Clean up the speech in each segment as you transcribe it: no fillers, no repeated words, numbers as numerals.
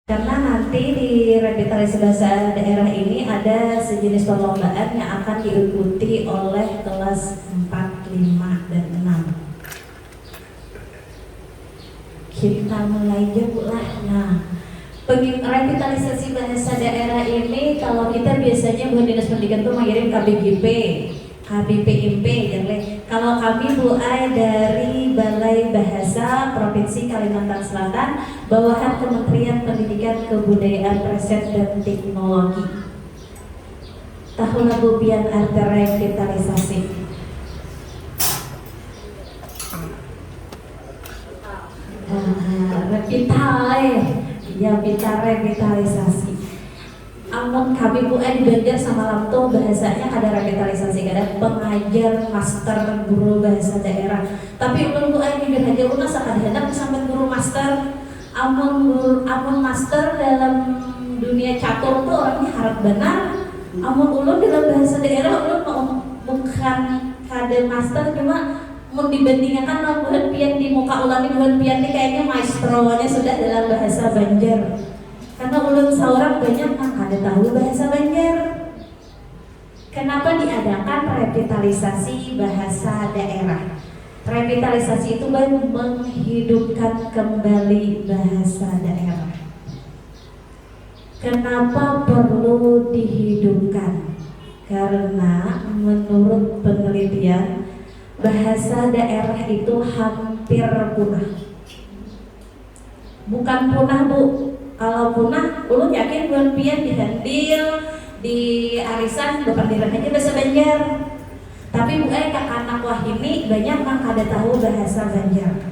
Karena nanti di revitalisasi bahasa daerah ini ada sejenis perlombaan yang akan diikuti oleh kelas 4, 5, dan 6. Kita mulai aja Bu lah. Nah, revitalisasi bahasa daerah ini kalau kita biasanya buat Dinas Pendidikan tuh mengirim KBGP, KBPMP, kalau kami Bu Ai dari Balai Bahasa Provinsi Kalimantan Selatan, bawahan Kementerian Pendidikan Kebudayaan Riset dan Teknologi. Tahun lalu pian arte revitalisasi. Revitalisasi. Amun kami Bu Ai belajar sama Lamto bahasanya ada revitalisasi, ada pengajar master guru bahasa daerah. Tapi ulun Bu Ai jujur aja ulun sakadang sampai guru master. Amun master dalam dunia catur tuh orangnya harap benar. Amun ulun dalam bahasa daerah ulun bukan kade master, cuma mau dibandingkan buhan pian di muka ulangi buhan pian ini kayaknya maestronya sudah dalam bahasa Banjar. Karena ulun seorang banyak kada tahu bahasa Banjar. Kenapa diadakan revitalisasi bahasa daerah? Revitalisasi itu menghidupkan kembali bahasa daerah. Kenapa perlu dihidupkan? Karena menurut penelitian bahasa daerah itu hampir punah. Bukan punah Bu. Kalau punah, ulun yakin buan pian dihandil di arisan berpandiran aja bahasa Banjar. Tapi Bu Ai anak wahini banyak yang kada tahu bahasa Banjar.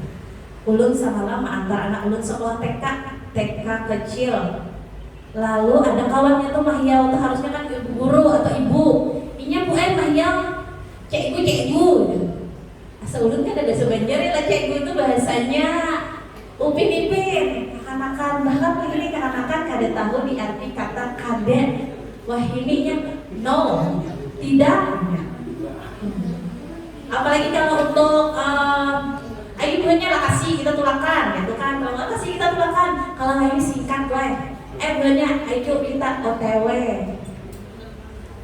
Ulun sama lama antar anak ulun sekolah TK kecil. Lalu ada kawannya tuh mahyau tuh harusnya kan ibu guru atau ibu. Inya Bu Ai mahyau cikgu. Asal ulun kan ada bahasa Banjar lah, cikgu itu bahasanya upin-ipin. Kanakan bahkan ini kanakan kada tahu di arti kata kadet. Wah ininya no, tidak. Apalagi kalau untuk ayo buahnya lah kasih kita tulakan gitu kan. Kalau nggak kasih kita tulakan, kalau ini singkat lah. Buahnya ayo kita OTW.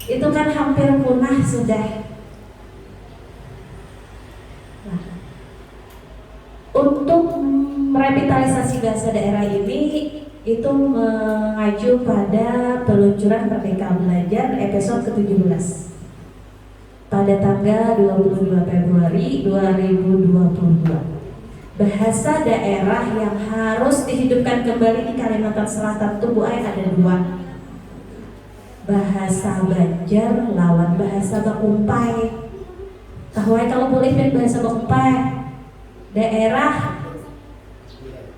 Itu kan hampir punah sudah. Nah, untuk revitalisasi bahasa daerah ini itu mengacu pada peluncuran Merdeka Belajar episode ke-17 pada tanggal 22 Februari 2022. Bahasa daerah yang harus dihidupkan kembali di Kalimantan Selatan itu Bu Ai ada dua. Bahasa Banjar lawan bahasa Bakumpai. Tahu kalau boleh bahasa Bakumpai? Daerah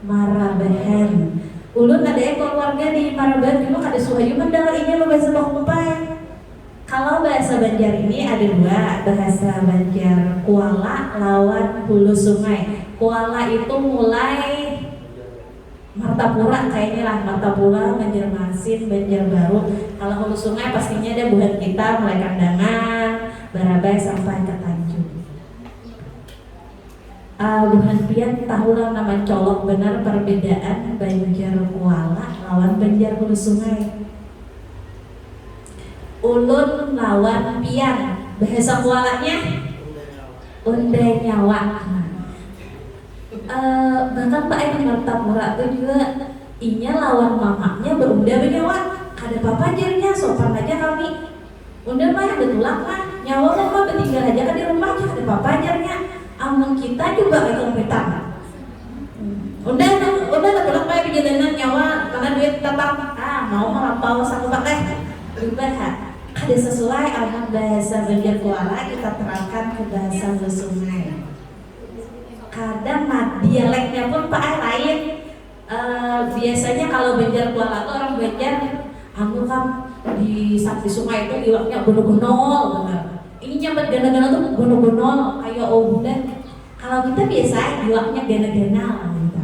Marabahan. Ulun ada keluarga di Marabahan cuma kada suhayu mendengar ini bahasa Bakumpai. Kalau bahasa Banjar ini ada dua, bahasa Banjar Kuala lawan Hulu Sungai. Kuala itu mulai Martapura kayaknya lah, Martapura, Banjarmasin, Banjarbaru. Kalau Hulu Sungai pastinya ada buhan kita mulai Kandangan, Barabai sampai ke Tanjung. Buhan pian tahulah nama colok benar perbedaan Banjar Kuala lawan Banjar Hulu Sungai. Ulun lawan pian bahasa Kualanya Unda Nyawa. Bahkan Pak Ai Martapura itu juga inya lawan mamanya berunda Benyawa. Kada apa-apa ajarnya sopan aja kami. Unda mah ada tulak mah nyawa mah bertinggal aja kan di rumah aja kada apa-apa ajarnya. Amun kita juga kayak kompetan. Udah tulak kayak perjalanan nyawa karena duit tetap mau melampau sang pakai berubah. Ada sesuai alham bahasa Banjar Kuala kita terangkan ke bahasa Hulu Sungai. Kadang dialeknya pun Pak Ai lain. Biasanya kalau Banjar Kuala tuh orang Banjar anu kan di sungai itu iwaknya gonol-gonol benar. Ini nyambat gana-gana tuh gonol-gonol kayak udah. Kalau kita biasa iwaknya gana-gana gitu.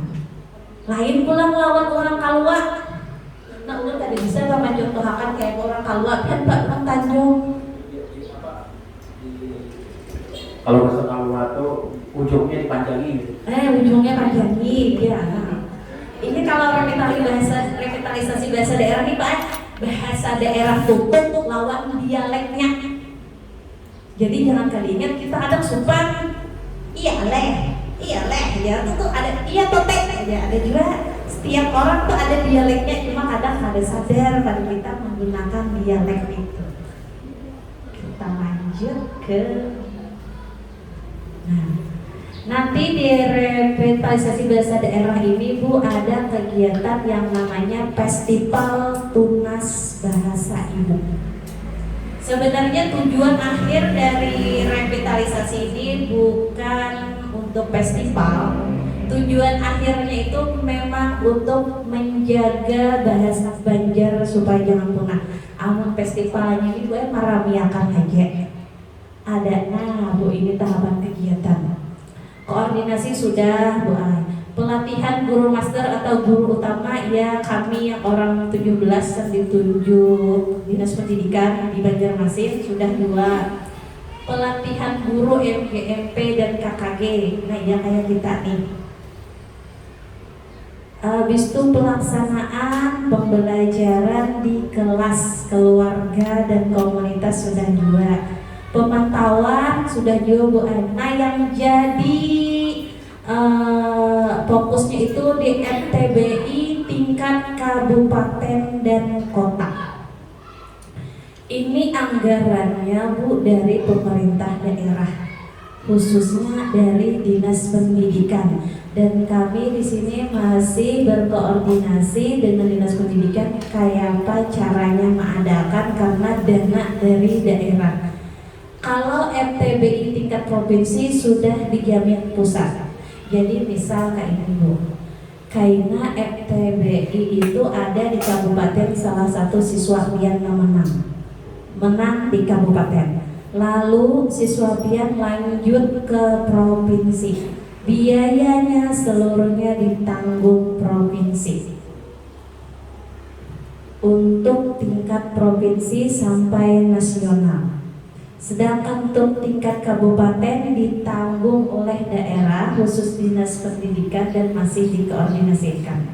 Lain pula melawan orang Kalua. Nah udah tadi bisa Bapak contohkan kayak orang Kalua kan Pak orang Tanjung. Kalau bahasa Kalua tuh ujungnya dipanjangi. Ujungnya panjangi ya. Ini kalau revitalisasi revitalisasi bahasa daerah nih Pak, bahasa daerah tutup lawan dialeknya. Jadi jangan kali ingat kita kadang sumpah iya leh ya tuh ada iya totek aja, ada juga setiap orang tuh ada dialeknya, cuma kadang ada sadar pada kita menggunakan dialek itu. Kita lanjut ke nanti di revitalisasi bahasa daerah ini Bu ada kegiatan yang namanya Festival Tunas Bahasa Ibu. Sebenarnya tujuan akhir dari revitalisasi ini bukan untuk festival. Tujuan akhirnya itu memang untuk menjaga bahasa Banjar supaya jangan punah. Amun festivalnya ini gue maramiakan aja. Ada Bu ini tahapan kegiatan. Koordinasi sudah Bu Ai. Pelatihan guru master atau guru utama ya kami yang orang 17 yang ditunjuk Dinas Pendidikan di Banjarmasin sudah 2. Pelatihan guru MGMP dan KKG. Nah ya kayak kita nih. Habis itu pelaksanaan pembelajaran di kelas keluarga dan komunitas sudah 2. Pemantauan sudah juga Bu Ana yang jadi fokusnya itu di MTBI tingkat kabupaten dan kota. Ini anggarannya Bu dari pemerintah daerah, khususnya dari Dinas Pendidikan, dan kami di sini masih berkoordinasi dengan Dinas Pendidikan kayak apa caranya mengadakan karena dana dari daerah. Kalau FTBI tingkat provinsi sudah dijamin pusat. Jadi misal kayak ini Bu, karena FTBI itu ada di kabupaten salah satu siswa pian menang di kabupaten. Lalu siswa pian lanjut ke provinsi. Biayanya seluruhnya ditanggung provinsi. Untuk tingkat provinsi sampai nasional. Sedangkan untuk tingkat kabupaten ditanggung oleh daerah khusus Dinas Pendidikan dan masih dikoordinasikan.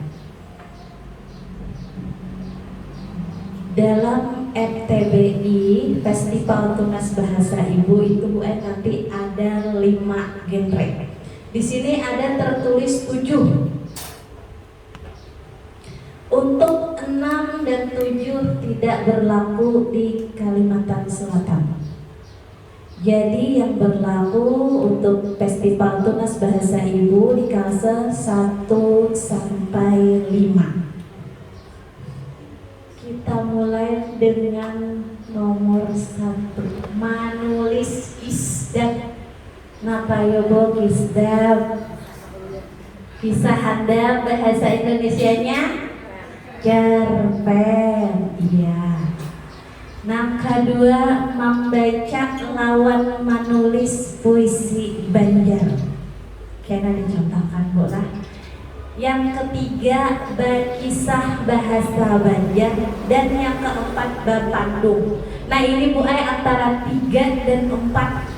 Dalam FTBI Festival Tunas Bahasa Ibu itu Bu nanti ada 5 genre. Di sini ada tertulis 7. Untuk 6 dan 7 tidak berlaku di Kalimantan Selatan. Jadi yang berlaku untuk Festival Tunas Bahasa Ibu di kelas 1 sampai 5. Kita mulai dengan nomor 1, manulis isdaq. Napa yobo isdaq? Kisah handap bahasa Indonesianya jarpen. Iya. Yang kedua, membaca lawan menulis puisi Banjar. Kena dicontohkan Bu lah. Yang ketiga, berkisah bahasa Banjar. Dan yang keempat, berpandung. Nah ini Bu antara 3 dan 4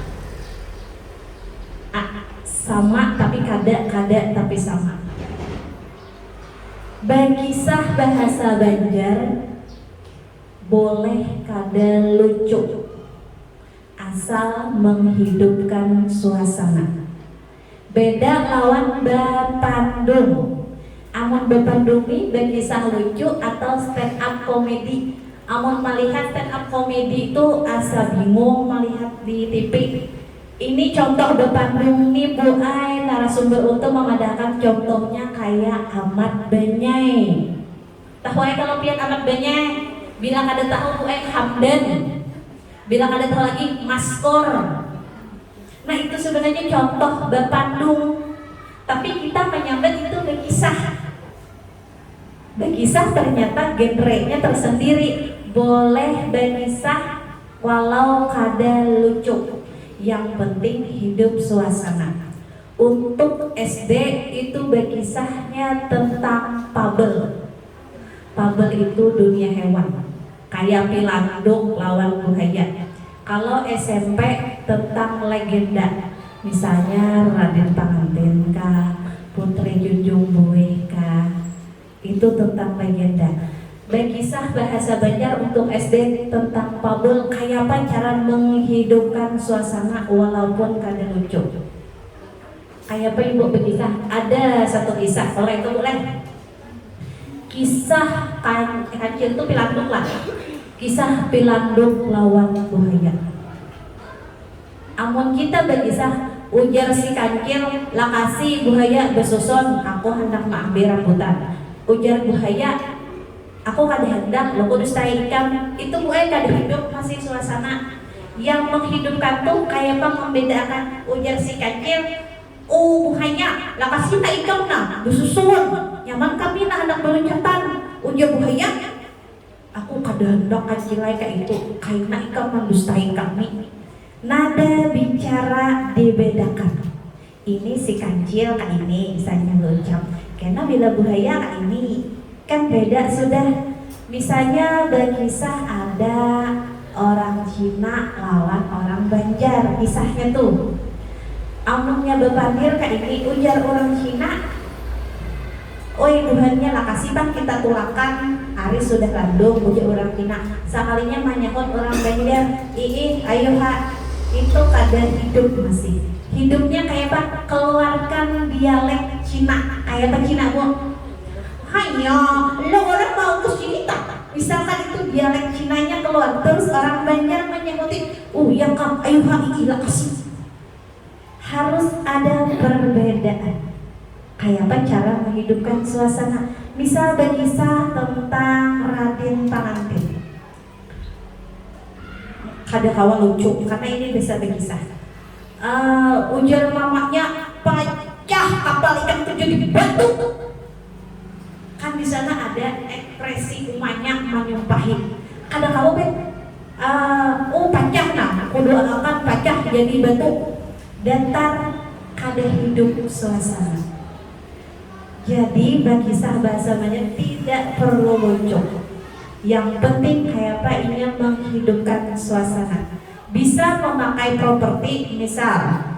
sama tapi kada tapi sama. Berkisah bahasa Banjar boleh kada lucu asal menghidupkan suasana. Beda lawan bepandung. Amun bepandung ini berkisah lucu atau stand up comedy. Amun melihat stand up comedy itu asa bingung melihat di TV. Ini contoh bepandung nih Bu narasumber untuk memadakan contohnya kayak Ahmad Banyai. Tahu kalau pian Ahmad Banyai? Bila ada tahu Bu Hamdan, bila ada tahu lagi Maskor. Nah itu sebenarnya contoh bepandung, tapi kita menyambat itu berkisah. Berkisah ternyata genrenya tersendiri. Boleh berkisah walau kada lucu. Yang penting hidup suasana. Untuk SD itu berkisahnya tentang fabel. Fabel itu dunia hewan, kayak Pilanduk lawan buaya. Kalau SMP tentang legenda, misalnya Raden Panganten kah, Putri Junjung Buih kah, itu tentang legenda. Berkisah bahasa Banjar untuk SD tentang Pabel, kayak apa cara menghidupkan suasana walaupun kada lucu. Kayak apa ibu berkisah? Ada satu kisah, kalau itu boleh. Kisah kancil itu pilanduk lah. Kisah pilanduk lawan buaya. Amun kita berkisah, ujar si kancil, lakasi buaya bersusun, aku hendak mengambil rambutan. Ujar buaya, aku kada hendak, lo kudus ikan. Itu buaya kada hidup, masih suasana. Yang menghidupkan tuh kayak apa membedakan. Ujar si kancil, buaya, lakasi tak ikan na, bersusun. Nyaman kami nak hendak beloncatan. Ujar buaya, aku kada hendak kancilai kayak itu, karena ikan mendustai kami. Nada bicara dibedakan. Ini si kancil kak ini misalnya berucap, karena bila buaya kak ini kan beda sudah. Misalnya berkisah ada orang Cina lawan orang Banjar, kisahnya tuh. Amunnya bepandir kak ini, ujar orang Cina, oi Tuhannya lakasi bang kita tulakan, hari sudah landung. Ujar orang Cina, sekalinya menyahut orang Banjar, ayo ha, itu kada hidup masih. Hidupnya kayak apa? Keluarkan dialek Cina. Kayak apa Cina bu? Hanya lo orang mau ke sini tak? Misalkan itu dialek Cinanya keluar, terus orang Banjar menyebutin, ya kak, ayo ha, gila kasih. Harus ada perbedaan. Kayak apa cara menghidupkan suasana? Misal berkisah tentang Raden Panganten. Kada kawan lucu karena ini bisa berkisah. Ujar mamanya, pecah kapal ikan terjun di batu. Kan di sana ada ekspresi umanya menyumpahi. Kada kawan bet, pecah nah, kudu akan pecah jadi batu. Datar kada hidup suasana. Jadi berkisah bahasa Banjar tidak perlu lucu. Yang penting kayak apa ini menghidupkan suasana. Bisa memakai properti, misal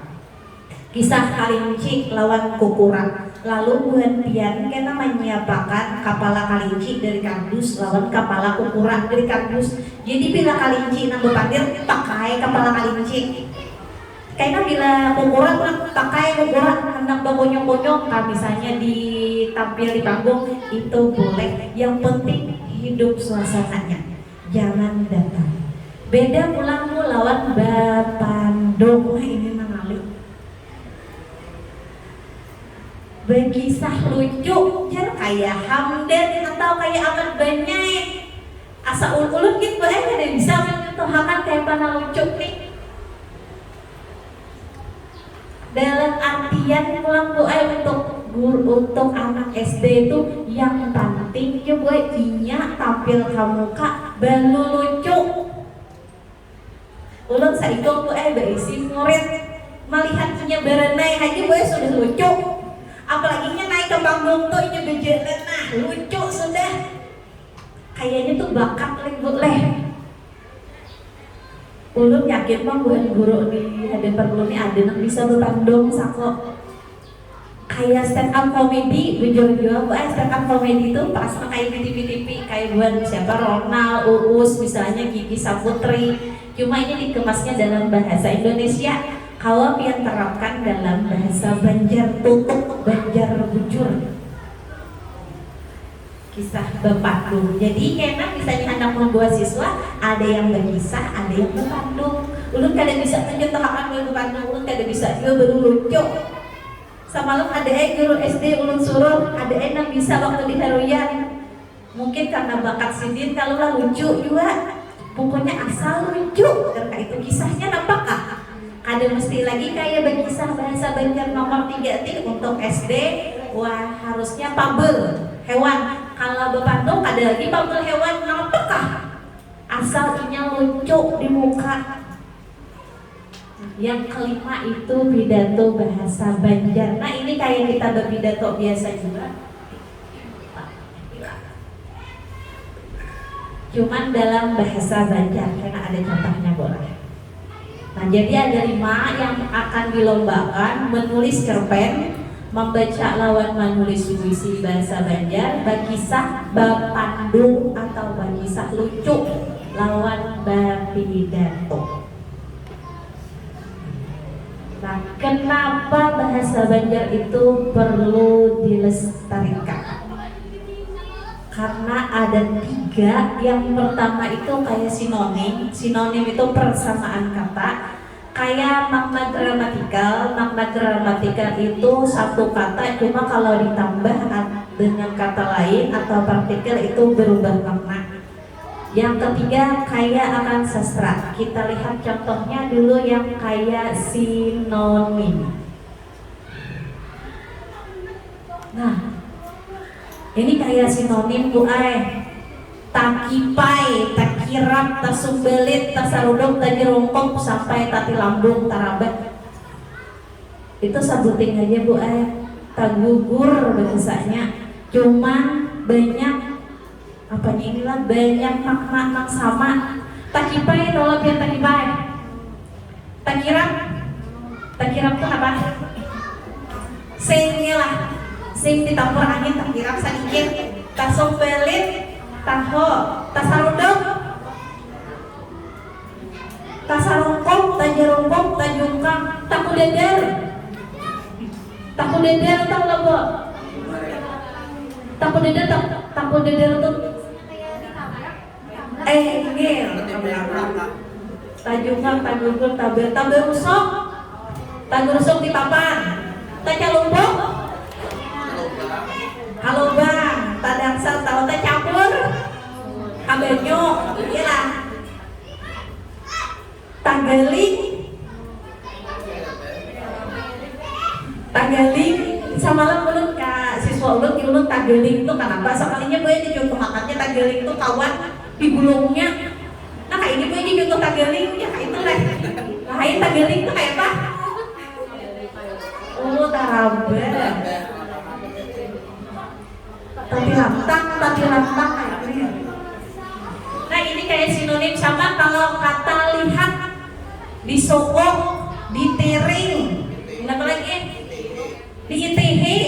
kisah Kalinci lawan Kukuran. Lalu buhan pian kena menyiapkan kepala Kalinci dari kardus lawan kepala Kukuran dari kardus. Jadi bila Kalinci nang bepandir pakai kepala Kalinci. Kayaknya bila Kukuran pakai Kukuran hendak bonyong-bonyong, misalnya ditampil di panggung itu boleh. Yang penting hidup suasananya, jangan datang. Beda pulangmu lawan Bapandung, ini mengalir. Berkisah lucu, jangan kayak Hamdan atau kayak Ahmad Banyai. Asa ulun gitu, ada bisa menyentuhkan kayak mana lucu nih. Dalam artian pulang untuk anak SD itu yang penting juga inya tampil kamuka balu lucu. Ulun saikong berisi murid melihat punya berenai aja gue sudah lucu. Apalagi naik ke panggung tuh inya berjalan, nah lucu sudah. Kayaknya tuh bakat leh. Ulun yakin mah guru di hadapan ulun ini ada yang bisa bertandung sako. Kayak stand up comedy, bejor-jor, stand up comedy itu pas kayak di TV-TV kayak buat siapa Ronald, Uus, misalnya Gigi Saputri. Cuma ini dikemasnya dalam bahasa Indonesia. Kalau yang terapkan dalam bahasa Banjar tutuk, Banjar bujur. Kisah berpandung. Jadi karena misalnya anak membuat siswa, ada yang berkisah, ada yang berpandung. Ulun kada bisa mencontohkan berpandung, ulun kada bisa juga baru lucu. Semalam ada guru SD ulun suruh, ada yang bisa waktu di Haruyan. Mungkin karena bakat sidin kalau lah lucu juga. Pokoknya asal lucu. Karena itu kisahnya nampakah? Ada mesti lagi kayak berkisah bahasa Banjar nomor 3 untuk SD. Wah harusnya pabel hewan. Kalau berpandung ada lagi pabel hewan nampakah? Asal inya lucu di muka. Yang kelima itu pidato bahasa Banjar. Nah ini kayak kita berpidato biasa juga. Cuman dalam bahasa Banjar, karena ada contohnya boleh. Nah jadi ada 5 yang akan dilombakan: menulis cerpen, membaca lawan menulis puisi bahasa Banjar, berkisah, berpandung atau kisah lucu lawan Bapidato. Nah, kenapa bahasa Banjar itu perlu dilestarikan? Karena ada 3. Yang pertama itu kayak sinonim. Sinonim itu persamaan kata. Kayak makna gramatikal. Makna gramatikal itu satu kata, cuma kalau ditambah dengan kata lain atau partikel itu berubah makna. Yang ketiga kayak akan sastra. Kita lihat contohnya dulu yang kayak sinonim. Nah, ini kayak sinonim Bu takipai, takirap, tasumbelit, tasarudok, tajerongkok, sampai tati lambung, tarabat. Itu sebutin aja Bu tagugur bahasanya. Cuman banyak apanya inilah, banyak makna sama. Takipai tolong dia takipai. Takirap, takirap tuh apa? Singnya lah, sing ditampur angin takirap sedikit. Tasumbelit, taho, tasarudok, tasarungkok, tajerungkok, tajungkang, takudeder. Takudeder tahu nggak Bu? Takudeder tuh ngil. Tajungkang, tajungkang, tabe rusok, tabe rusok di papan. Tacalumpuk, halo bang, tadangsal tahu campur, kabenyo, iyalah. Tanggaling, samalam ulun ka siswa ulun tanggaling itu kenapa? Sekalinya boleh dicontoh makannya tanggaling itu kawan di gulungnya. Nah kayak ini boleh dicontoh tanggaling ya kayak itu lah. Nah ini tanggaling itu kayak apa? Oh tarabe. Tapi lantang kayaknya. Nah ini kayak sinonim sama kalau kata lihat, disogok, ditering, apa lagi? Diitihi,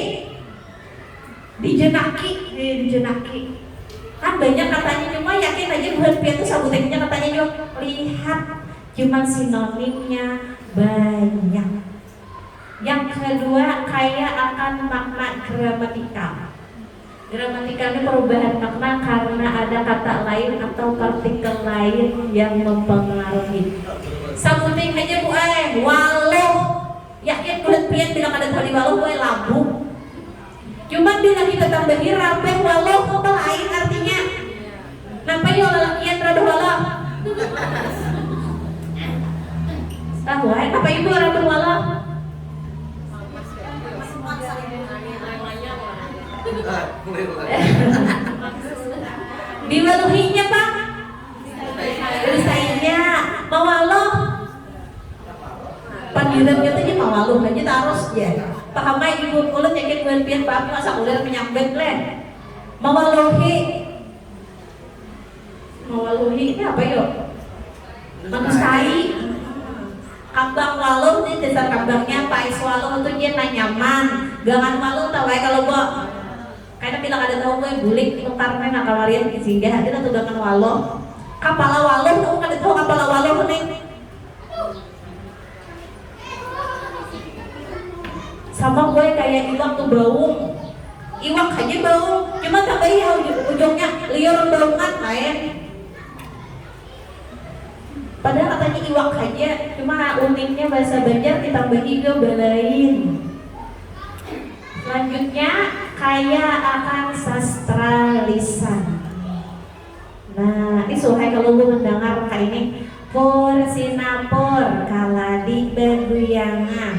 dijenaki. Kan banyak katanya, cuma yakin aja buat itu sabutannya katanya juga lihat, cuma sinonimnya banyak. Yang kedua kayak akan makna gramatikal. Gramatikal ini perubahan makna karena ada kata lain atau partikel lain yang mempengaruhi. Sabuting aja Bu walau yakin kulit pian bilang ada tali walau labu. Cuman bila kita tambahin rabe walau apa lain artinya. Nampak yo lalakian rada walau. Tahu apa ibu rada walau? Diwaluhinya Pak. Selesainya mawaloh. Pandirapnya tuh mawaloh aja terus ya. Pahamai ibu kulit yakin kulit Pak masa ular menyambet leh. Mawalohi ini apa yuk? Manusiai. Kambang waluh nih dasar kambangnya Pak Iswaluh itu dia nyaman. Gangan waluh tahu kalau Bu. Karena bilang ada tahu gue bulik karena nak kawarian singgah ada tuh gangan waluh. Kapala waluh tuh kan tahu kapala waluh nih. Sama gue kayak iwak tuh baung. Iwak aja baung, cuma tambahin ujungnya liur baungan lain. Padahal katanya iwak aja, cuma uniknya bahasa Banjar ditambah juga balain. Selanjutnya kayak akan sastra lisan. Nah, ini suhai kalau lu mendengar kayak ini pur sinapur kaladi beguyangan.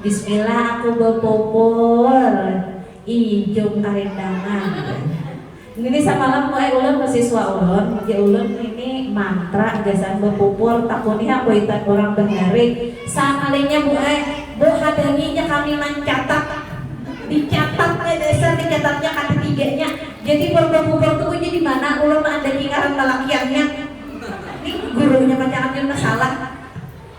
Bismillah aku bepopor ijung karendangan. Ini samalam ulun mahasiswa ulun, ya ulun ini mantra gasan bepupur takuniha kuitan orang bengarik. Sakalinya Bu hadanginya kami mencatat. Dicatat dasar dicatatnya kata tiganya. Jadi bepupur tuh jadi mana ulun ada kikaran talakiannya. Ini gurunya pacarannya salah.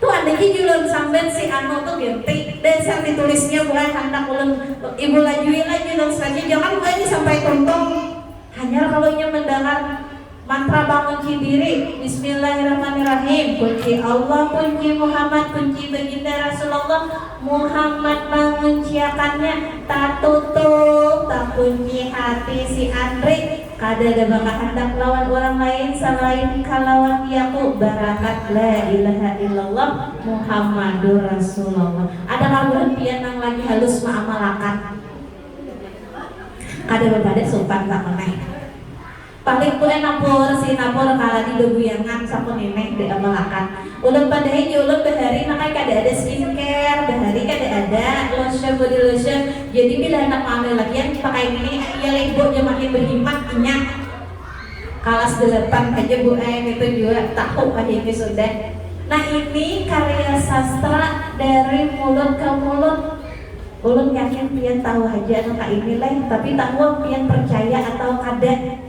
Tuh adanya julun sambil si anu tuh ganti dasar ditulisnya bukan hendak ulun ibu lajui lagi dong selanjutnya jangan gue ini sampai tonton hanya kalau nya mendengar Mantra bangun diri. Bismillahirrahmanirrahim. Kunci Allah, kunci Muhammad, kunci baginda Rasulullah Muhammad bangun ciakannya. Tak tutup, tak kunci hati si Andri. Kada ada bakal hendak lawan orang lain selain kalawan diaku. Barakat la ilaha illallah Muhammadur Rasulullah. Ada kaburan pian nang lagi halus ma'amalakan. Kada berbeda sopan tak meneh. Paling ku napur si napur kala di bebuyangan sama nenek di amalakan. Ulun padahal ulun bahari nakai kada ada skincare, bahari kada ada lotion, body lotion. Jadi bila anak ambil lagian pakai ini, ya ibu dia makin berhemat minyak. Kalas 8 aja bu itu juga tahu aja ini sudah. Nah ini karya sastra dari mulut ke mulut. Ulun yakin pian tahu aja anak ini lah, tapi tahu pian percaya atau kada.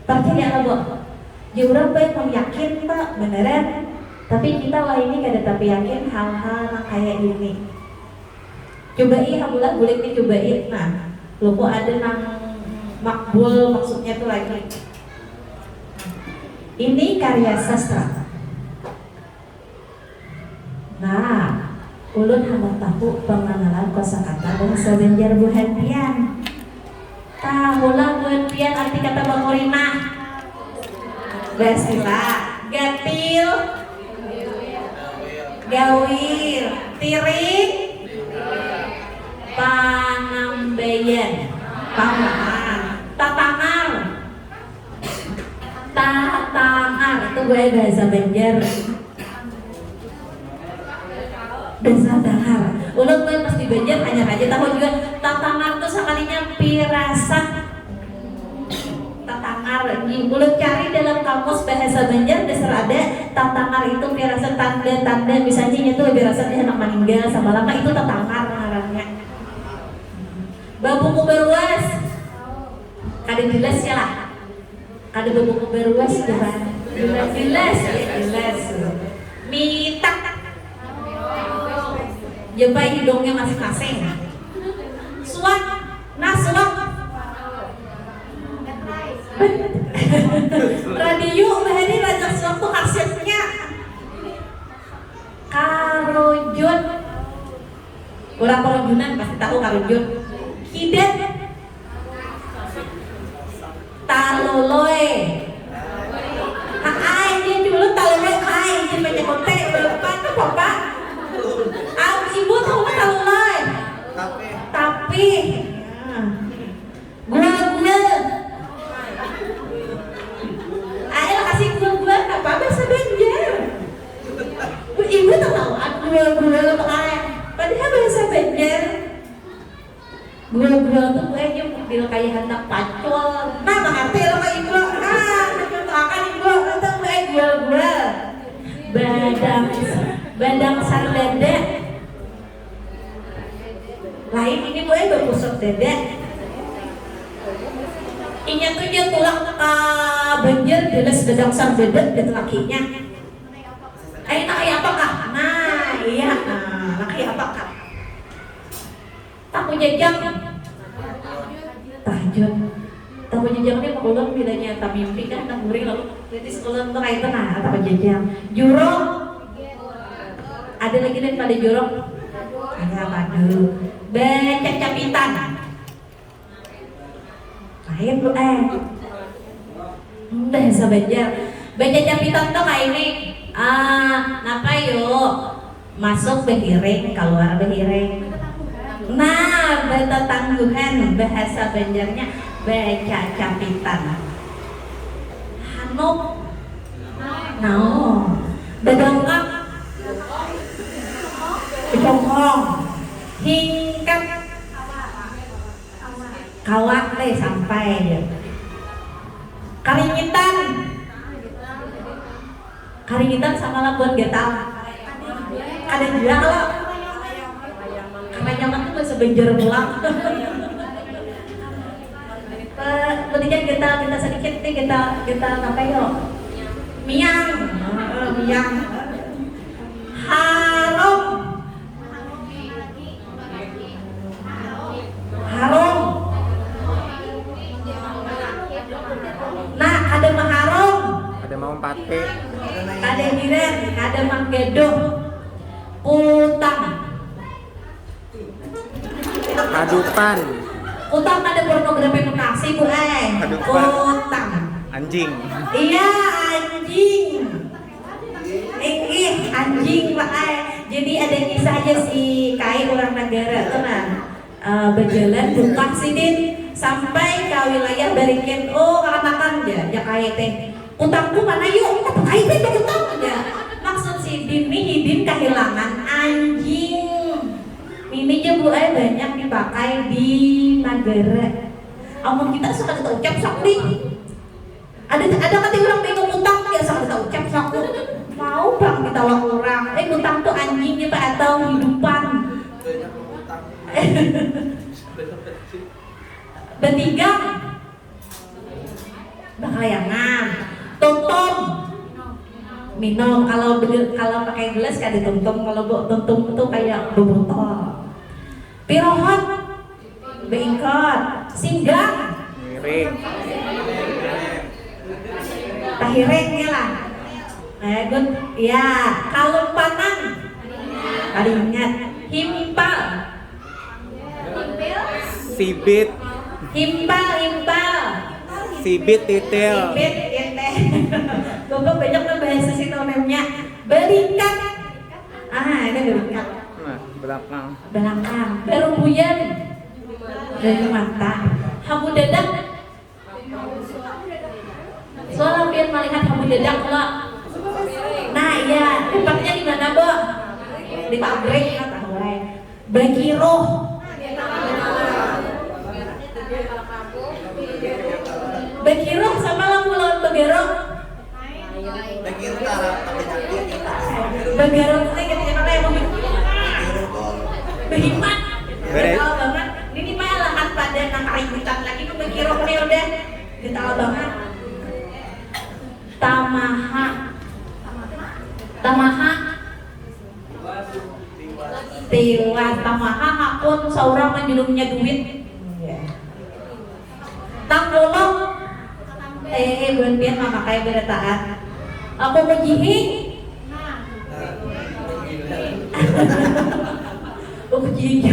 Percaya lah bu, jurang baik mau yakin pak beneran, tapi kita lah ini kada tapi yakin hal-hal yang kayak gini. Cobain, alhamdulillah boleh dicobain. Nah, lupa ada nang makbul maksudnya tuh lagi. Ini karya sastra. Nah, ulun hendak tahu pengenalan kosakata bahasa Banjar buhan pian. Tahulah buat pian arti kata Bangorina. Basila, gatil, gawir, tiring, panambeyan, pamangan, tatangar, tatangar itu gue bahasa Banjar. Bahasa Dangar. Ulang gue pas di Banjar hanya aja tahu juga tatangar itu sekalinya pirasat. Tatangar, ulang cari dalam kamus bahasa Banjar dasar ada tatangar itu pirasat tanda-tanda misalnya itu pirasat dia anak meninggal sama lama itu tatangar ngarannya. Babuku berwas, kada jelas ya lah. Kada babuku berwas gimana? Jelas ya jelas. Mitak. Jepai hidungnya masing-masing. Suak, suak. Radio bahari rajak suak tuh kasetnya. Karojun. Orang karojunan pasti tahu karojun. Hidet. Taloloy. Ai dia dulu taloloy ai dia banyak kote berapa tuh papa. Ibu tahu taloloy. Tapi gula-gula. Ayo kasih gula-gula apa bahasa Banjar. Ibu tahu gula-gula apa? Padahal bahasa Banjar. Gula-gula tuh kayaknya mobil kayak hendak pacul. Nah, mengerti lo kayak ibu. Contohkan ibu itu kayak gula-gula. Badang sardada. Lain ini gue berpusat dada. Inya tuh dia tulang Banjar jelas badang sardada dan lakinya. Ayo nak kayak apakah? Nah iya, nak kayak apakah? Tahu jajang. Tahajud. Tahu jajang ini makulun bilanya tak mimpi kan tak muri lalu kritis kulun tuh kayak tenang tahu jajang. Jurong. Ada lagi nih pada jurong. Ada padu. Cacapitan. Lain bu bahasa Banjar. Cacapitan tuh kayak ini. Napa yuk masuk behiring keluar behiring. Nah bertetangguhan bahasa Banjarnya cacapitan. Hanuk. No. Bedongkak. Bongkong. Hingkat kawat deh sampai karingitan sama lah buat getal ada juga kalau karena nyaman tuh bahasa Banjar pulang pendidikan kita sedikit nih kita apa yuk miang harum nah ada maharom Lompate. Kada hirer, kada manggedo. Utang. Hadupan. Utang ada pornografi mutasi bu Hadupan. Utang. Anjing. Iya anjing. Anjing pak Jadi ada kisah aja si Kai orang negara tuh berjalan buka sidin sampai ke wilayah Bariken. Oh katakan ya Kai teh utangku mana yuk apa Kai teh utang aja. Maksud sidin nih hidin kehilangan anjing. Ini aja bu banyak dipakai di negara. Amun kita suka kita ucap sok nih. Ada kata orang bingung utang ya suka kita ucap sok. Mau bang ditawar orang. Utang tuh anjingnya pak atau hidupan. Bertiga bakayangan. Tonton minum kalau pakai gelas kan ditonton kalau tonton itu kayak botol. Pirohot beingkot singgang Miring. tahirengnya lah. Good ya kalau panan ingat himpal Sibit. himpal Sibit titil. sibit teh Bapak banyak kan bahasa sinonimnya berikat ini berikat Nah, belakang. berumbuyan dari mata hamu dadak soalnya biar melihat hamu dadak lah. Nah iya tempatnya di mana bo? Di pabrik atau Bagiro. Bagiro sama lagu lawan Bagiro. Bagiro itu ketika mana yang berhimat. Tahu banget. Ini mah lahan pada nak keributan lagi tuh Bagiro ini udah ditahu banget. Tamaha Tiwas tamaha hakun seorang menjelumnya duit. Tangkolong berpian mama kayak beretaan. Aku kejihing. Aku kejihing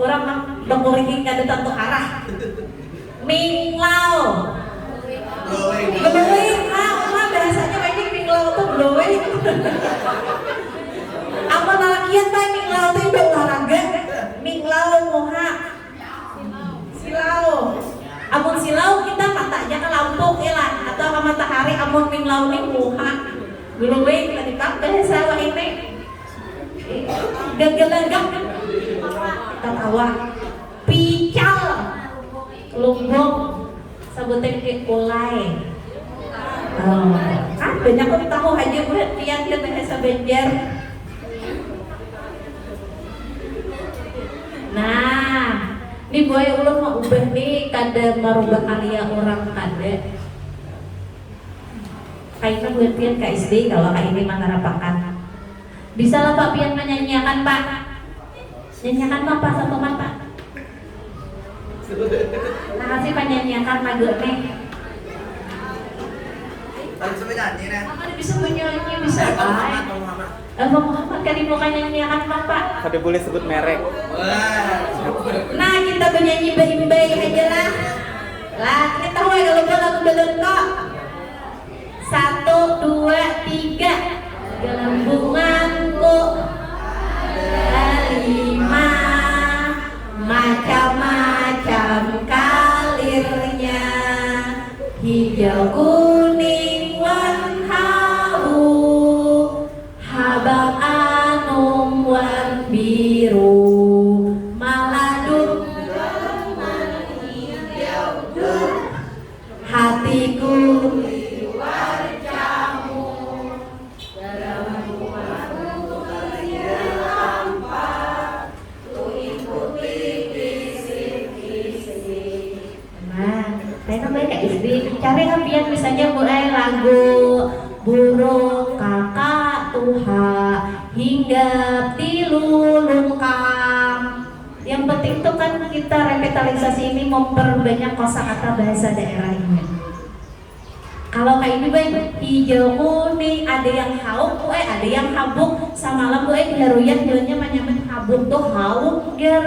orang dengkuringin kada tentu arah. Minglau. Glowing, bahasanya banyak minglau tuh glowing. Apa nalakian pak minglau tuh udah olahraga. Minglau moha. Silau. Amun silau kita matanya ke lampu lah atau ke matahari. Amun minglau nih moha. Glowing tadi pak bahasa wah ini. Gagal-gagal. Tertawa. Pical. Lumbung. Sebutin ke ulai. Banyak orang tahu aja buat lihat ke bahasa Banjar. Nah, ini boy ulun mau ubah nih kada merubah karya orang kada. Kayaknya buat pian ke SD kalau kayak ini mengharapkan. Bisa lah Pak pian menyanyiakan Pak. Nyanyiakan Pak satu Pak. Nah kasih penyanyiakan lagu nih. Bisa menyanyi nih. Bisa menyanyi bisa Pak. Muhammad kan bukan nyanyiakan Pak. Kada boleh sebut merek. Nah kita bernyanyi bayi-bayi aja lah. Lah kita tahu ya kalau lagu belum kok. 1, 2, 3 gelembunganku lima macam-macam kalirnya hijau kuning wan hau habang anum wan biru maladuk hatiku cari kapian misalnya mulai lagu burung kakak tuha hingga tilulungkang. Yang penting tuh kan kita revitalisasi ini memperbanyak kosakata bahasa daerah ini. Kalau kayak ini baik hijau kuning, ada yang hauk, ada yang habuk. Samalam di Haruyan bilangnya menyebut habuk tuh hauk ger.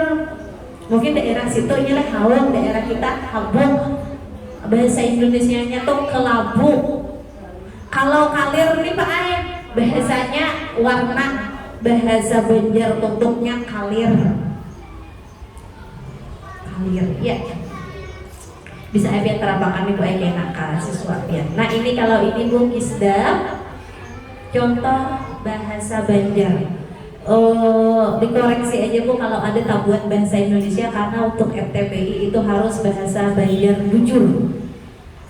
Mungkin daerah situ inilah hauk, daerah kita habuk. Bahasa Indonesianya tuh kelabu. Kalau kalir nih Pak Ay, bahasanya warna, bahasa Banjar tutupnya kalir. Kalir, ya. Bisa biar terapakan ibu kayak nakal siswa ya. Nah ini kalau ini Bu Kisda, contoh bahasa Banjar. Dikoreksi aja Bu kalau ada tabuhan bahasa Indonesia karena untuk FTPI itu harus bahasa Banjar bujur.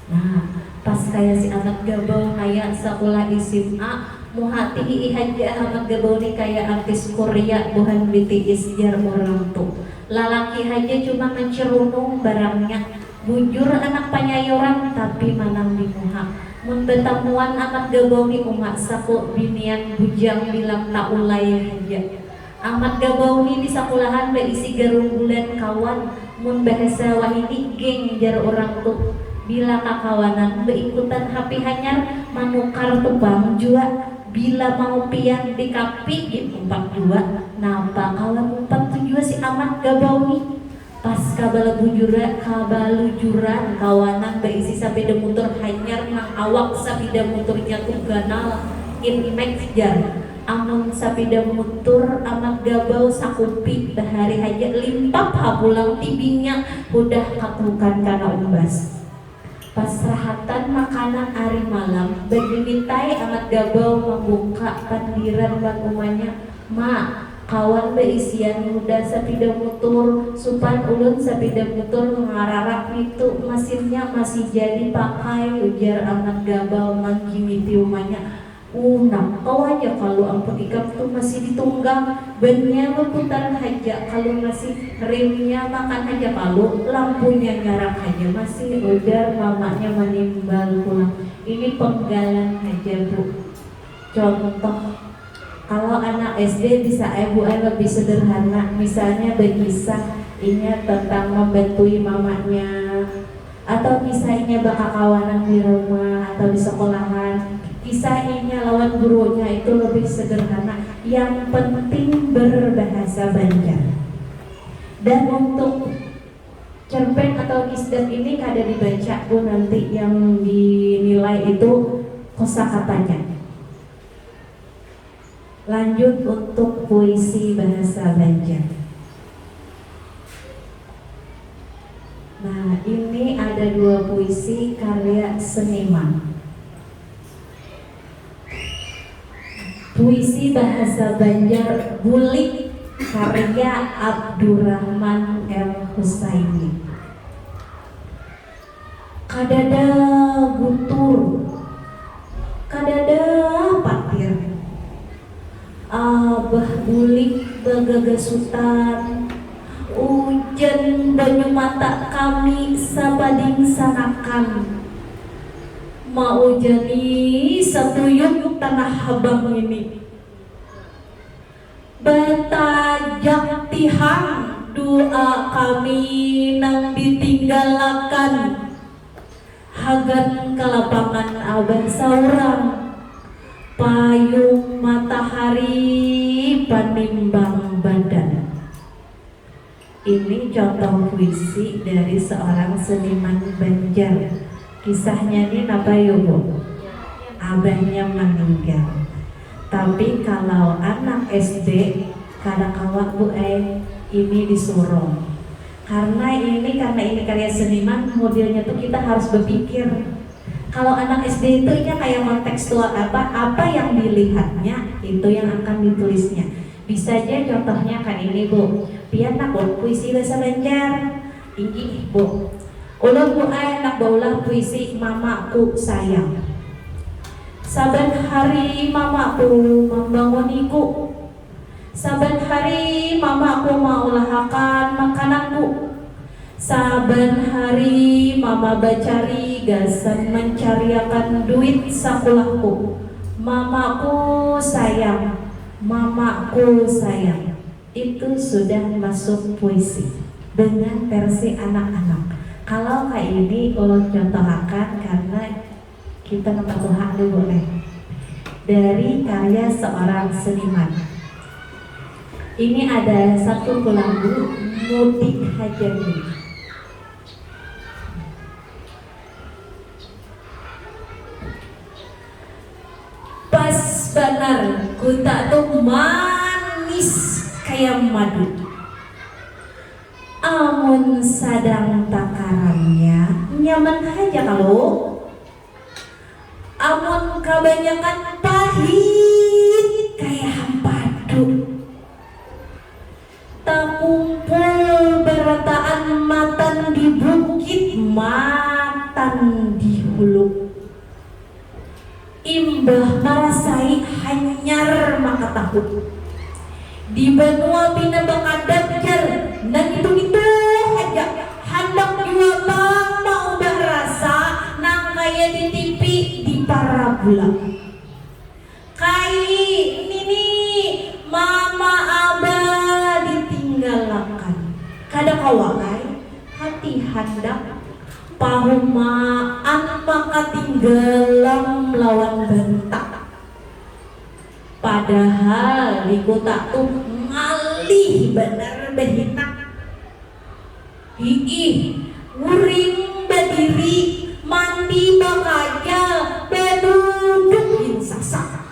Nah pas kayak si anak gabau kayak sekolah isim A, muhati haja anak gabau nih kayak artis Korea bukan BTS jar orang tuh. Lalaki aja cuma mencerunung barangnya. Bujur anak panyayoran tapi manang di muha. Mun betamuan anak gabauni umat saku binian bujang bilang tak ulay haja. Amat gabauni di sakulahan beisi garunggulan kawan. Mun bahasa wahidi geng jar orang tuh. Bila kakawanan beikutan hapi hanyar manukar tubang jua. Bila mau pian di kapi di 42. Napa kawan 47 si amat gabauni. Pas kabalujuran kawanan berisi sapeda motor hanyar nang awak sapeda motornya tuh ganal inmek jar amun sapeda motor amat gabau sakupi bahari haja limpap hapulang tibingnya udah kapukan kana umbas pas rahatan makanan hari malam bergimitai amat gabau membuka pandiran bagumanya ma kawan beisian muda sapida motor supan ulun sapida motor ngararak itu mesinnya masih jadi pakai ujar amat gabau manggimiti umanya nak kau aja kalau ampun ikap tuh masih ditunggang bannya berputar aja kalau masih remnya makan aja kalau lampunya nyarak aja masih ujar mamanya menimbal pulang ini penggalan aja Bu contoh. Kalau anak SD bisa ibu lebih sederhana, misalnya berkisah ingat tentang membantui mamanya, atau kisahnya bakal kawanan di rumah atau di sekolahan. Kisahnya lawan gurunya itu lebih sederhana. Yang penting berbahasa Banjar. Dan untuk cerpen atau kisdam ini kada dibaca Bu nanti yang dinilai itu kosakatanya. Lanjut untuk puisi bahasa Banjar. Nah, ini ada 2 puisi karya seniman. Puisi bahasa Banjar Bulik karya Abdurrahman El Husaini. Kadada gutur, kadada patir. Abah bulik bagagasutan ujan banyu mata kami sabading sanakan mau jadi satuyuk tanah habang ini batajak tihang doa kami nang ditinggalakan hagan kalapangan abah saurang payung matahari panimbang badan. Ini contoh puisi dari seorang seniman Banjar. Kisahnya ini apa ya Bu? Abahnya meninggal. Tapi kalau anak SD kada kawat Bu ini disuruh. Karena ini karya seniman modelnya tuh kita harus berpikir. Kalau anak SD itu kayak kontekstual apa yang dilihatnya itu yang akan ditulisnya. Bisa aja contohnya kan ini Bu. Pian nak puisi bahasa Banjar. Ini Bu. Ulun Bu nak baulah puisi mamaku sayang. Saban hari mamaku membanguniku. Saban hari mamaku maulahakan makananku. Saban hari mama bacari gasan mencariakan duit sakulahku. Mamaku sayang, mamaku sayang. Itu sudah masuk puisi dengan versi anak-anak. Kalau kayak ini ulun contohakan karena kita ngepakuhak dulu boleh. Dari karya seorang seniman. Ini ada satu lagu Mudik Hajani. Pas benar ku tak tuh manis kayak madu. Amun sadang takarannya nyaman aja kalau. Amun kebanyakan pahit kayak hampadu. Tak kumpul berataan matan di bukit, matan di hulu. Imbah marasai hanyar maka tahu. Di benua bina bakadabjar dan itu aja hendak diwabang mau berasa nang kaya di TV di parabola. Kai nini mama abah ditinggalkan. Kada kawakai hati hendak pahumaan maka tinggalam lawan bentak. Padahal di kota tuh ngalih bener behinak. Hiih, nguring berdiri, mandi bakaja, beduduk sasak.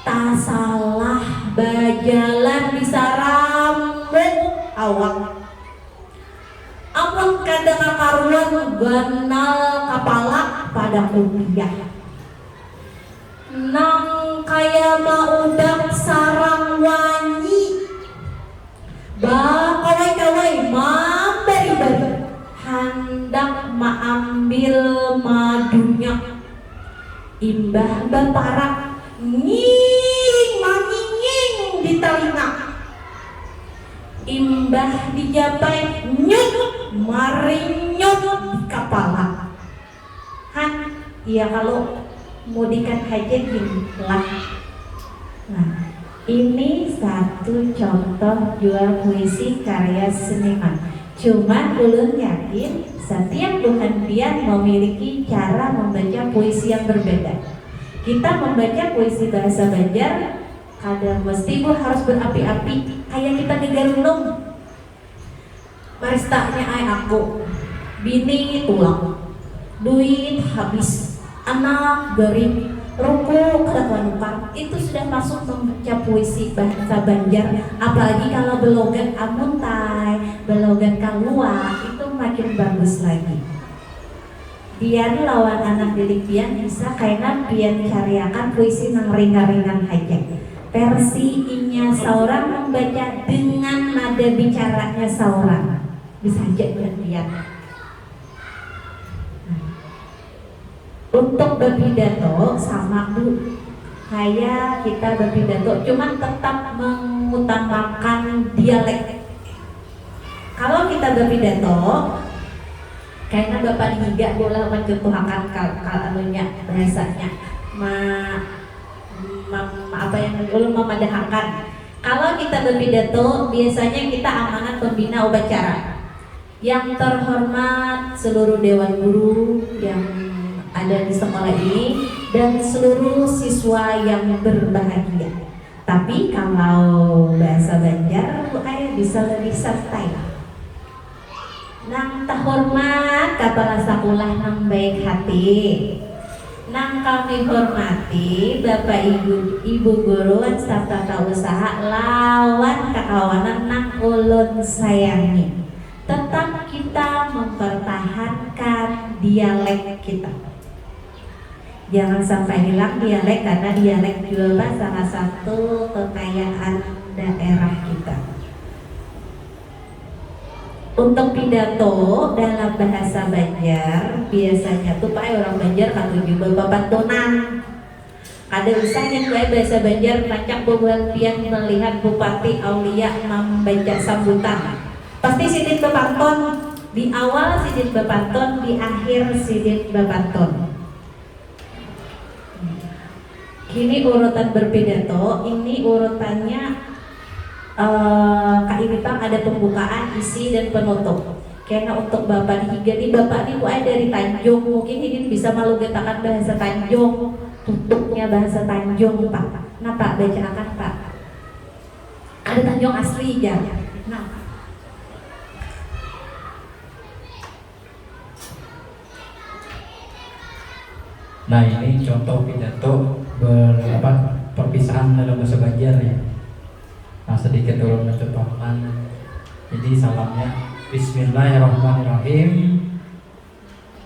Tak salah bajalan bisa rambut awak. Amun kadang karuan ganal kepala pada kuliah. Nang kaya maudak sarang wanyi. Kawai-kawai mambari-bari hendak maambil madunya. Imbah baparak nying manginging di telinga. Imbah dijapai nyut marinyut di kepala. Iya kalau mudikan hajat gini lah. Nah, ini satu contoh jual puisi karya seniman. Cuma ulun yakin setiap luhandian memiliki cara membaca puisi yang berbeda. Kita membaca puisi bahasa Banjar kadang mesti harus berapi-api kayak kita digarulung. Maristaknya ay aku, bini tulang, duit habis, anak garing, ruko kelakuan itu sudah masuk membaca puisi bahasa Banjar. Apalagi kalau belogan amuntai, belogan kalua itu makin bagus lagi. Biar lawan anak didik pian bisa kainan pian cariakan puisi nang ringan-ringan aja. Versi inya seorang membaca dengan nada bicaranya seorang bisa aja pian. Untuk berpidato sama Bu, kayak kita berpidato cuman tetap mengutamakan dialek. Kalau kita berpidato kayaknya Bapak Higa boleh mencontohkan kalanya bahasanya apa yang ulun memadahkan. Kalau kita berpidato biasanya kita amanat pembina upacara. Yang terhormat seluruh dewan guru yang ada di sekolah ini dan seluruh siswa yang berbahagia. Tapi kalau bahasa Banjar ayah bisa lebih santai. Nang terhormat kepala sekolah nang baik hati. Nang kami hormati Bapak Ibu guru serta usaha lawan kakawanan nang ulun sayangi. Tetap kita mempertahankan dialek kita. Jangan sampai hilang dialek karena dialek juga salah satu kekayaan daerah kita. Untuk pidato dalam bahasa Banjar biasanya tuh Pak orang Banjar katuju babantunan. Ada usahanya gue bahasa Banjar macam bubuhan pian melihat Bupati Aulia membaca sambutan. Pasti sidin bepanton di awal, sidin bepanton di akhir, sidin bepanton. Kini urutan berpidato, ini urutannya Kak Ipang ada pembukaan, isi dan penutup. Karena untuk bapak di bapak ini buat dari Tanjung, mungkin ini bisa malu getakan bahasa Tanjung, tutupnya bahasa Tanjung pak. Nah pak bacakan pak. Ada Tanjung asli ya. Nah. Nah ini contoh pidato perpisahan dalam bahasa Banjar ya. Nah sedikit turun mencontohkan. Jadi salamnya Bismillahirrahmanirrahim.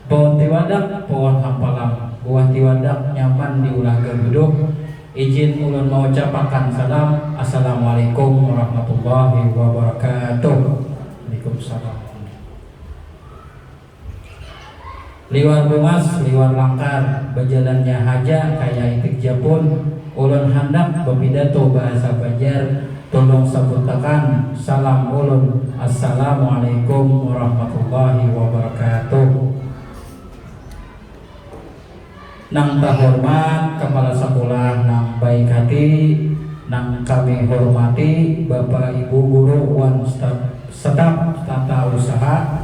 Pohon tiwadak, pohon hampalam, buah tiwadak nyaman diulah garuduh. Izin ulun mau ucapakan salam. Assalamualaikum warahmatullahi wabarakatuh. Waalaikumsalam. Liwar bungas, liwar langkar, berjalannya haja kayak itik japun. Ulun hendak berpidato bahasa Banjar. Tolong sebutakan salam ulun. Assalamualaikum warahmatullahi wabarakatuh. Nang terhormat kepala sekolah, nang baik hati, nang kami hormati Bapak Ibu guru wan staf tata usaha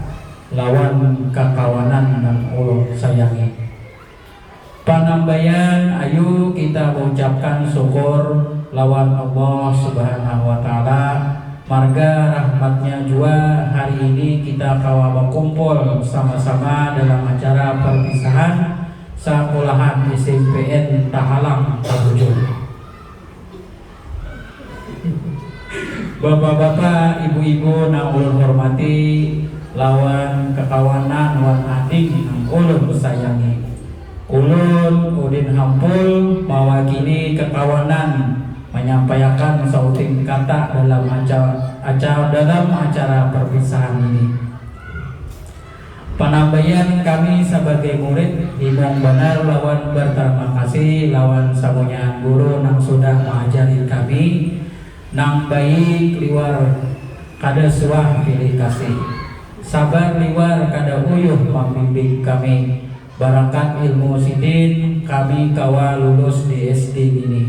lawan kakawanan nang ulun sayangi. Panambayan ayo kita mengucapkan syukur lawan Allah Subhanahu wa taala. Marga rahmatnya jua hari ini kita kawa berkumpul sama-sama dalam acara perpisahan sekolahan SMPN Tahalang Tabujo. Bapak-bapak, ibu-ibu nang ulun hormati, lawan kekawanan wan ading nang ulun sayangi. Ulun udin hampul mewakili kekawanan menyampaikan sauting kata dalam acara perpisahan ini. Panambayan kami sebagai murid himong benar lawan berterima kasih lawan samunya guru nang sudah mengajari kami nang baik liwar kada suah pilih kasih, sabar liwar kada uyuh membimbing kami. Barakat ilmu sidin kami kawa lulus di SD ini.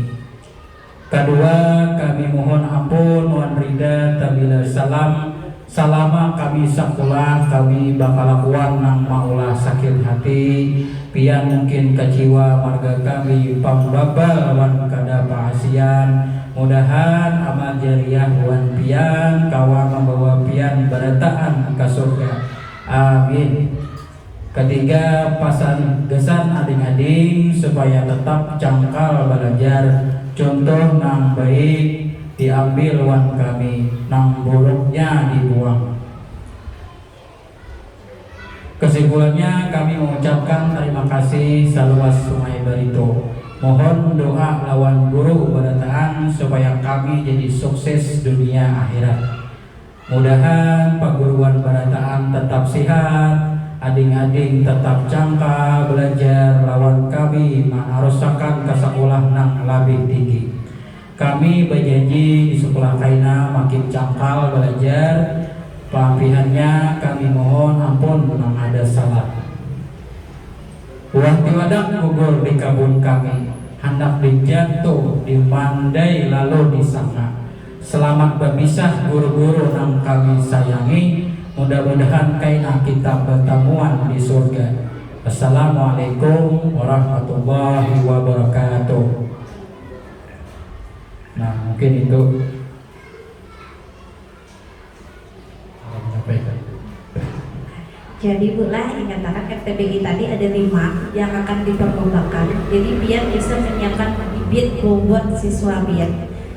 Kedua, kami mohon ampun mohon rida tabila salam salama kami sekolah kami bakal lakuan nang maulah sakit hati pian mungkin kecewa marga kami pambabal wan kada paasian. Mudahan amal jariah wan pian kawa membawa pian berataan ke surga. Amin. Ketiga, pasan gesan ading-ading supaya tetap cangkal belajar. Contoh nang baik diambil wan kami, nang buruknya dibuang. Kesimpulannya kami mengucapkan terima kasih saluas Sungai Barito. Mohon doa lawan guru berataan supaya kami jadi sukses dunia akhirat. Mudahan perguruan berataan tetap sehat, ading-ading tetap cangkal belajar lawan kami mengharuskan ke sekolah nang lebih tinggi. Kami berjanji di sekolah kaina makin cangkal belajar. Pelampihannya kami mohon ampun nang ada salah. Buah tiwadak gugur di kebun kami, hendak dijatuh, dimandai lalu disangka. Selamat berpisah guru-guru nang kami sayangi. Mudah-mudahan kaina kita pertemuan di surga. Assalamualaikum warahmatullahi wabarakatuh. Nah mungkin itu Jadi bulah ingatakan FTBI tadi ada 5 yang akan diperlombakan. Jadi biar bisa menyiapkan bibit bobot siswa biar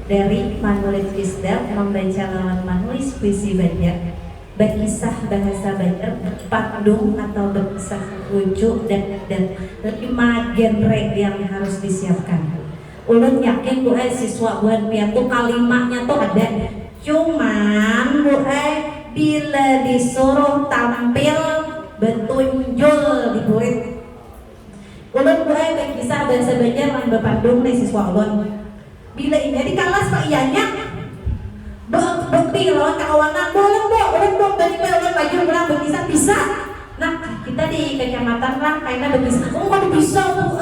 dari menulis kisah, membaca lawan menulis puisi Banjar, berkisah bahasa Banjar, berpandung atau berkisah lucu dan 5 genre yang harus disiapkan. Ulun yakin bu siswa buan pian tuh kalimatnya tuh ada, cuman bu bila disuruh tampil betunjul di kulit. Ulun bu berkisah bahasa Banjar man berpandung nih siswa ulun. Bila ini di kelas pak ianya bukti lawan kawanan boleh ulun dari ulun maju ulang berkisah bisa. Nah kita di kecamatan lah kayaknya berkisah. Oh kan bisa bu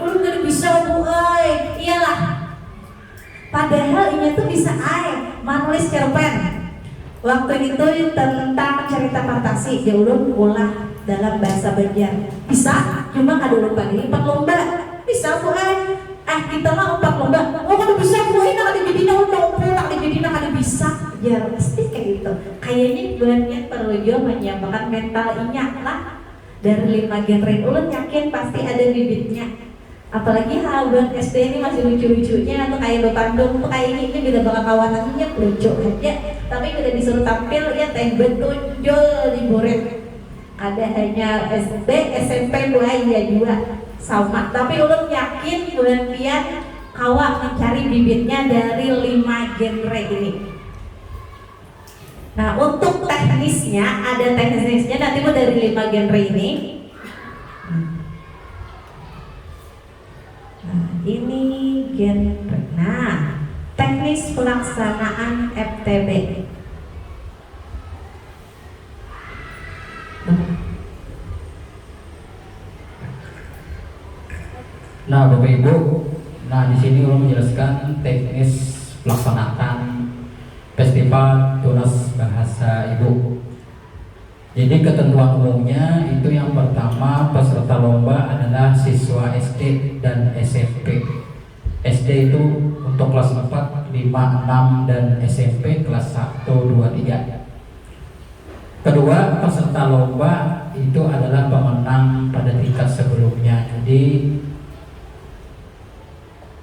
ulun kan bisa bu iyalah. Padahal ini tuh bisa menulis cerpen, Waktu itu tentang cerita fantasi, dia ulun ulah dalam bahasa Banjar. Bisa, cuma kada lupa nih empat lomba. Bisa bukan? Kita lah empat lomba. Oh kada bisa bukan? Kada jadi nak pulang, jadi nak kada bisa. Ya pasti kayak gitu. Kayaknya bulannya perlu juga menyiapkan mental inyak lah. Dari 5 genre ulun yakin pasti ada bibitnya. Apalagi bulan SD ini masih lucu-lucunya atau kayak Bepandung tuh kayak ini udah bakal kawanannya lucu aja. Tapi udah disuruh tampil ya teh betunjol di murid. Ada hanya SD, SMP mulai ya juga sama. Tapi ulun yakin bulan pian kawa mencari bibitnya dari 5 genre ini. Nah untuk teknisnya ada teknisnya nanti mau dari 5 genre ini. Nah ini genre. Nah teknis pelaksanaan FTB. Nah, Bapak Ibu, di sini ulun menjelaskan teknis pelaksanaan Festival Tunas Bahasa Ibu. Jadi ketentuan umumnya itu yang pertama peserta lomba adalah siswa SD dan SMP. SD itu untuk kelas 4, 5, 6 dan SMP kelas 1, 2, 3. Kedua, peserta lomba itu adalah pemenang pada tingkat sebelumnya. Jadi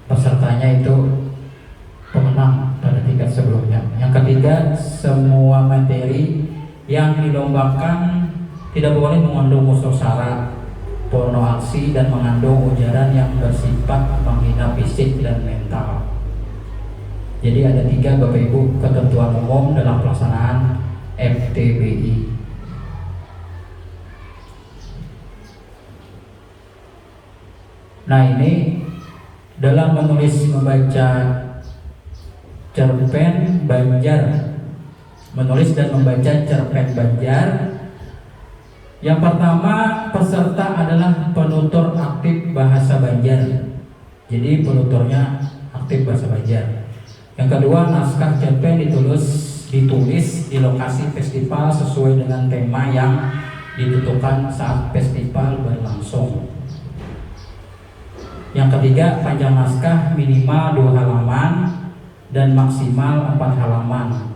pesertanya itu pemenang pada tingkat sebelumnya. Yang ketiga, semua materi yang dilombakan tidak boleh mengandung unsur sara, pornografi dan mengandung ujaran yang bersifat menghina fisik dan mental. Jadi ada 3 Bapak Ibu ketentuan umum dalam pelaksanaan FTBI. Nah ini dalam menulis membaca cerpen Banjar, menulis dan membaca cerpen Banjar. Yang pertama peserta adalah penutur aktif bahasa Banjar. Jadi penuturnya aktif bahasa Banjar. Yang kedua naskah cerpen ditulis di lokasi festival sesuai dengan tema yang ditentukan saat festival berlangsung. Yang ketiga, panjang naskah minimal 2 halaman dan maksimal 4 halaman.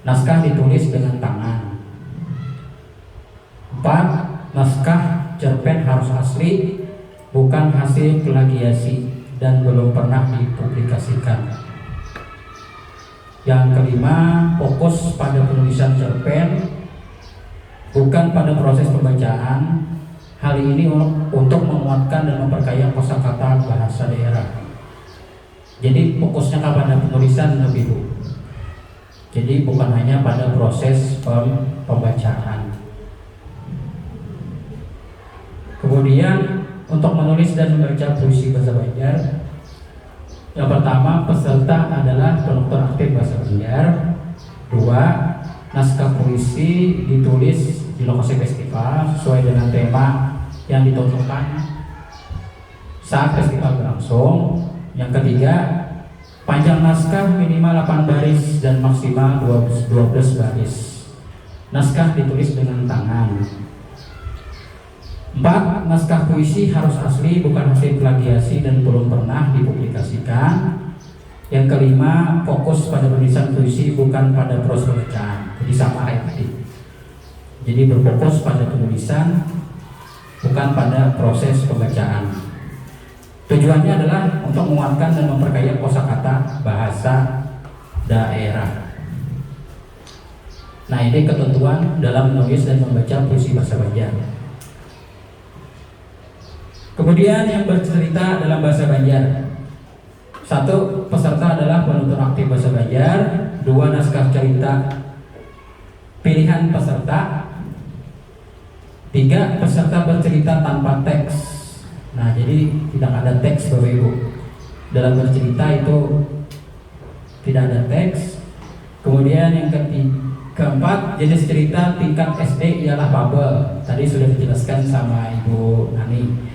Naskah ditulis dengan tangan. 4. Naskah cerpen harus asli, bukan hasil plagiasi dan belum pernah dipublikasikan. Yang kelima, fokus pada penulisan cerpen, bukan pada proses pembacaan. Hal ini untuk menguatkan dan memperkaya kosakata bahasa daerah. Jadi fokusnya kepada penulisan lebih Bu. Jadi bukan hanya pada proses pembacaan. Kemudian untuk menulis dan membaca puisi bahasa Banjar, yang pertama peserta adalah penutur aktif bahasa Banjar. 2. Naskah puisi ditulis di lokasi festival sesuai dengan tema yang ditentukan saat festival berlangsung. Yang ketiga, panjang naskah minimal 8 baris dan maksimal 12 baris. Naskah ditulis dengan tangan. 4. Naskah puisi harus asli, bukan hasil plagiasi dan belum pernah dipublikasikan. Yang kelima, fokus pada penulisan puisi, bukan pada proses pembacaan. Jadi sama kayak tadi. Jadi berfokus pada penulisan, bukan pada proses pembacaan. Tujuannya adalah untuk menguatkan dan memperkaya kosakata bahasa daerah. Nah ini ketentuan dalam menulis dan membaca puisi bahasa Banjar. Kemudian yang bercerita dalam bahasa Banjar. 1. Peserta adalah penutur aktif bahasa Banjar. 2. Naskah cerita pilihan peserta. 3. Peserta bercerita tanpa teks. Nah jadi tidak ada teks Bapak Ibu. Dalam bercerita itu tidak ada teks. Kemudian yang keempat, jenis cerita tingkat SD ialah fabel. Tadi sudah dijelaskan sama Ibu Nani.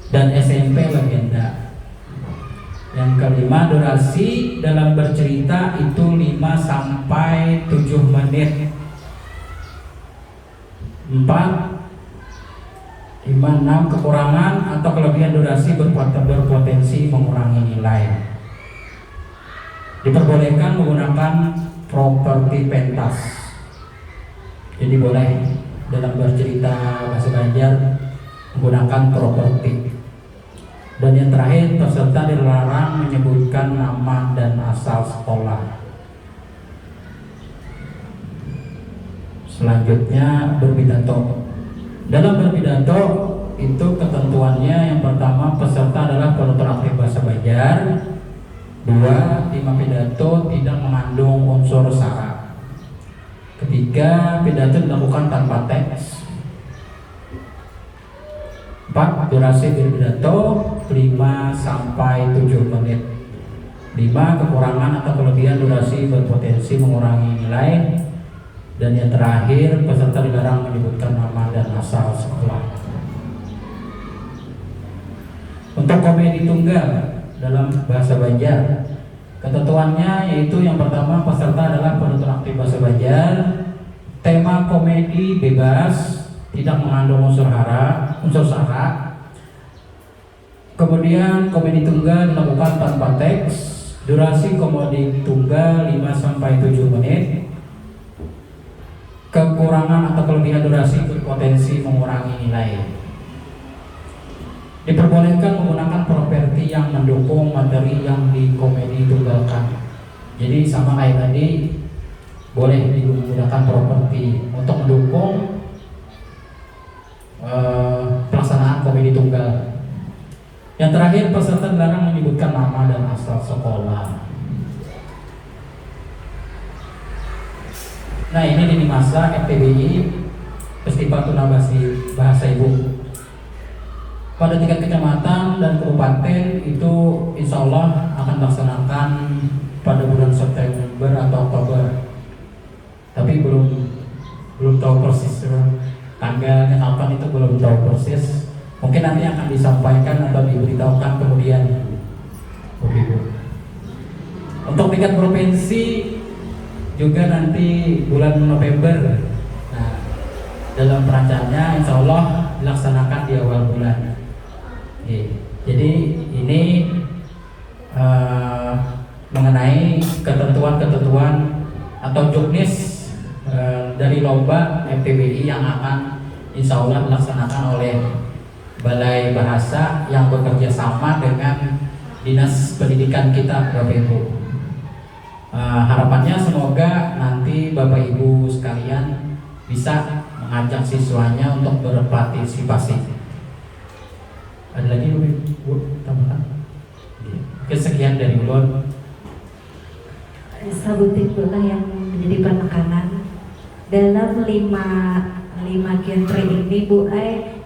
Dan SMP legenda. Yang kelima, durasi dalam bercerita itu 5 sampai 7 menit. 4, 5, 6, kekurangan atau kelebihan durasi berpotensi mengurangi nilai. Diperbolehkan menggunakan properti pentas. Jadi boleh dalam bercerita bahasa Banjar menggunakan properti. Dan yang terakhir, peserta dilarang menyebutkan nama dan asal sekolah. Selanjutnya, berpidato. Dalam berpidato itu ketentuannya yang pertama, peserta adalah penutur aktif bahasa Banjar. 2, tema pidato tidak mengandung unsur sara. Ketiga, pidato dilakukan tanpa teks. 4, durasi berpidato 5 sampai 7 menit. 5, kekurangan atau kelebihan durasi berpotensi mengurangi nilai. Dan yang terakhir, peserta dilarang menyebutkan nama dan asal sekolah. Untuk komedi tunggal dalam bahasa Banjar, ketentuannya yaitu yang pertama, peserta adalah penutur aktif bahasa Banjar. Tema komedi bebas, tidak mengandung unsur sara. Kemudian komedi tunggal dilakukan tanpa teks. Durasi komedi tunggal 5 sampai 7 menit. Kekurangan atau kelebihan durasi berpotensi mengurangi nilai. Diperbolehkan menggunakan properti yang mendukung materi yang dikomedi tunggalkan. Jadi sama kayak tadi, boleh digunakan properti untuk mendukung pelaksanaan komedi tunggal. Yang terakhir, peserta dilarang menyebutkan nama dan asal sekolah. Nah, ini lini masa FTBI, Festival Tunabasi Bahasa Ibu. Pada tingkat kecamatan dan kabupaten itu insya Allah akan dilaksanakan pada bulan September atau Oktober. Tapi belum tahu persis tanggalnya kapan, itu belum tahu persis. Mungkin nanti akan disampaikan atau diberitahukan kemudian. Untuk tingkat provinsi juga nanti bulan November. Nah, dalam perancangannya insya Allah dilaksanakan di awal bulan. Jadi ini mengenai ketentuan-ketentuan atau juknis dari lomba FTBI yang akan insya Allah dilaksanakan oleh Balai Bahasa yang bekerja sama dengan Dinas Pendidikan kita, Bapak Ibu. Harapannya semoga nanti Bapak Ibu sekalian bisa mengajak siswanya untuk berpartisipasi. Ada lagi Bu tambahan? Kesekian dari ulun. Sabutin pula yang menjadi penekanan dalam lima genre ini, Bu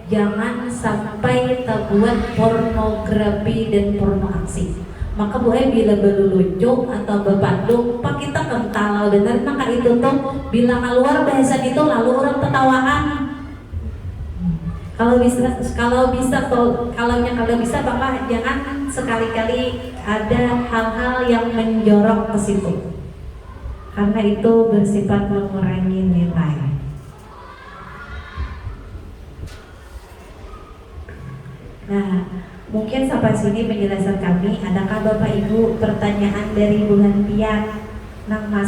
jangan sampai terbuat pornografi dan porno aksi. Maka Bu bila berlucu atau berpandung, pak kita kental bener maka itu tuh bila keluar bahasa itu lalu orang tertawaan. Kalau bisa Bapak jangan sekali-kali ada hal-hal yang menjorok ke situ, karena itu bersifat mengurangi nilai. Nah, mungkin sampai sini penjelasan kami. Adakah Bapak Ibu pertanyaan dari Bu Hantian? Nang Mas